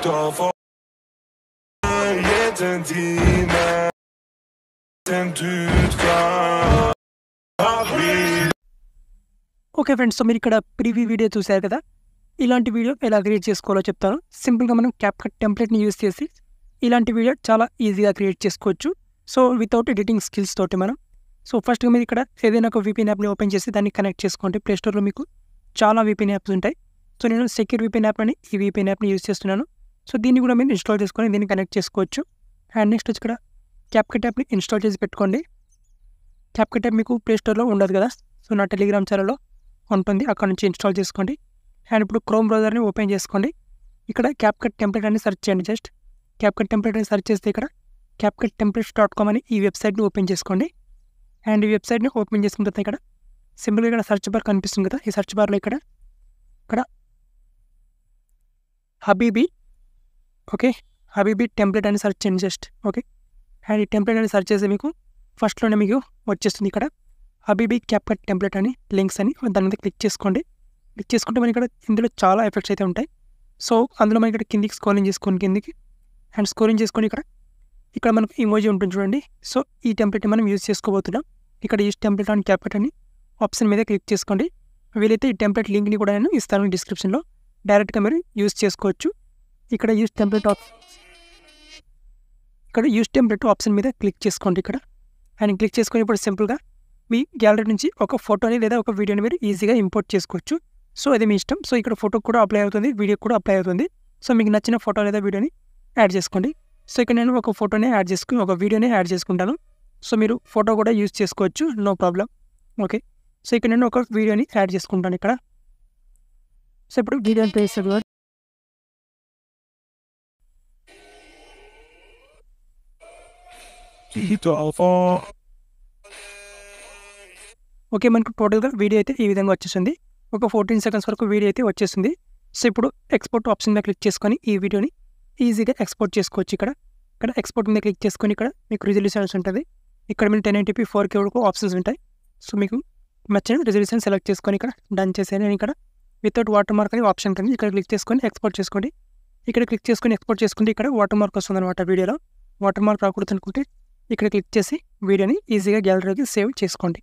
davon jeden Diener den Tütgar okay friends, so మీరు ఇక్కడ preview video చూశారు కదా. ఇలాంటి వీడియో ఎలా క్రియేట్ చేసుకోవాలో చెప్తాను. సింపుల్గా మనం క్యాప్కట్ టెంప్లెట్ని యూజ్ చేసి ఇలాంటి వీడియో చాలా ఈజీగా క్రియేట్ చేసుకోవచ్చు. సో వితౌట్ ఎడిటింగ్ స్కిల్స్ తోటి మనం. సో ఫస్ట్గా మీరు ఇక్కడ ఏదైనా ఒక VPN యాప్ని ఓపెన్ చేసి దాన్ని కనెక్ట్ చేసుకోండి. ప్లేస్టోర్లో మీకు చాలా VPN యాప్స్ ఉంటాయి. సో నేను సెక్యూర్ VPN యాప్ అని ఈ VPN యాప్ని యూజ్ చేస్తున్నాను. సో దీన్ని కూడా మీరు ఇన్స్టాల్ చేసుకొని దీన్ని కనెక్ట్ చేసుకోవచ్చు. అండ్ నెక్స్ట్ వచ్చి ఇక్కడ క్యాప్కట్ యాప్ని ఇన్స్టాల్ చేసి పెట్టుకోండి. క్యాప్కట్ యాప్ మీకు ప్లేస్టోర్లో ఉండదు కదా. సో నా టెలిగ్రామ్ ఛానల్లో ఉంటుంది, అక్కడ నుంచి ఇన్స్టాల్ చేసుకోండి. అండ్ ఇప్పుడు క్రోమ్ బ్రౌజర్ని ఓపెన్ చేసుకోండి. ఇక్కడ క్యాప్కట్ టెంప్లెట్ అని సెర్చ్ చేయండి. జస్ట్ క్యాప్కట్ టెంప్లెట్ అని సెర్చ్ చేస్తే ఇక్కడ capcuttemplates.com అని ఈ వెబ్సైట్ని ఓపెన్ చేసుకోండి. అండ్ ఈ వెబ్సైట్ని ఓపెన్ చేసుకున్న తర్వాత ఇక్కడ సింపుల్గా ఇక్కడ సెర్చ్ బార్ కనిపిస్తుంది కదా. ఈ సెర్చ్ బార్లో ఇక్కడ హబీబీ హబీబీ టెంప్లెట్ అని సెర్చ్ చేయండి జస్ట్. ఓకే, అండ్ ఈ టెంప్లెట్ అని సెర్చ్ చేసి మీకు ఫస్ట్లోనే మీకు వచ్చేస్తుంది ఇక్కడ హబీబీ క్యాప్కట్ టెంప్లెట్ అని లింక్స్ అని దాని మీద క్లిక్ చేసుకోండి. క్లిక్ చేసుకుంటే మనకి ఇక్కడ ఇందులో చాలా ఎఫెక్ట్స్ అయితే ఉంటాయి. సో అందులో మనకి ఇక్కడ కిందికి స్క్రోలింగ్ చేసుకొని కిందికి అండ్ స్క్రోలింగ్ చేసుకొని ఇక్కడ మనకు ఇమోజీ ఉంటుంది చూడండి. సో ఈ టెంప్లెట్ని మనం యూజ్ చేసుకోబోతున్నాం. ఇక్కడ యూజ్ టెంప్లెట్ అండ్ క్యాప్కట్ అని ఆప్షన్ మీద క్లిక్ చేసుకోండి. వీలైతే ఈ టెంప్లెట్ లింక్ని కూడా నేను ఇస్తాను డిస్క్రిప్షన్లో, డైరెక్ట్గా మీరు యూజ్ చేసుకోవచ్చు. ఇక్కడ యూజ్ టెంప్లెట్ ఆప్షన్ మీద క్లిక్ చేసుకోండి ఇక్కడ. అండ్ క్లిక్ చేసుకొని ఇప్పుడు సింపుల్గా మీ గ్యాలరీ నుంచి ఒక ఫోటోని లేదా ఒక వీడియోని మీరు ఈజీగా ఇంపోర్ట్ చేసుకోవచ్చు. సో అది మీ ఇష్టం. సో ఇక్కడ ఫోటోకి కూడా అప్లై అవుతుంది, వీడియోకి కూడా అప్లై అవుతుంది. సో మీకు నచ్చిన ఫోటో లేదా వీడియోని యాడ్ చేసుకోండి. సో ఇక్కడ నేను ఒక ఫోటోని ఒక వీడియోని యాడ్ చేసుకుంటాను. సో మీరు ఫోటో కూడా యూజ్ చేసుకోవచ్చు, నో ప్రాబ్లం. ఓకే, సో ఇక్కడ నేను ఒక వీడియోని యాడ్ చేసుకుంటాను ఇక్కడ. సో ఇప్పుడు వీడియోని ప్లేస్ ఓకే, మనకు టోటల్గా వీడియో అయితే ఈ విధంగా వచ్చేసింది. ఒక 14 సెకండ్స్ వరకు వీడియో అయితే వచ్చేసింది. సో ఇప్పుడు ఎక్స్పోర్ట్ ఆప్షన్ మీద క్లిక్ చేసుకొని ఈ వీడియోని ఈజీగా ఎక్స్పోర్ట్ చేసుకోవచ్చు. ఇక్కడ ఎక్స్పోర్ట్ మీద క్లిక్ చేసుకొని ఇక్కడ మీకు రిజల్యూషన్స్ ఉంటుంది. ఇక్కడ మీరు 1080p 4K వరకు ఆప్షన్స్ ఉంటాయి. సో మీకు నచ్చిన రిజల్యూషన్ సెలెక్ట్ చేసుకొని ఇక్కడ డన్ చేసేది. ఇక్కడ వితౌట్ వాటర్ మార్క్ అని ఆప్షన్ కానీ ఇక్కడ క్లిక్ చేసుకొని ఎక్స్పోర్ట్ చేసుకోండి. ఇక్కడ క్లిక్ చేసుకొని ఎక్స్పోర్ట్ చేసుకుంటే ఇక్కడ వాటర్ మార్క్ వస్తుంది అనమాట. వీడియోలో వాటర్ మార్క్ రాకూడదు అనుకుంటే ఇక్కడ క్లిక్ చేసి వీడియోని ఈజీగా గ్యాలరీకి సేవ్ చేసుకోండి.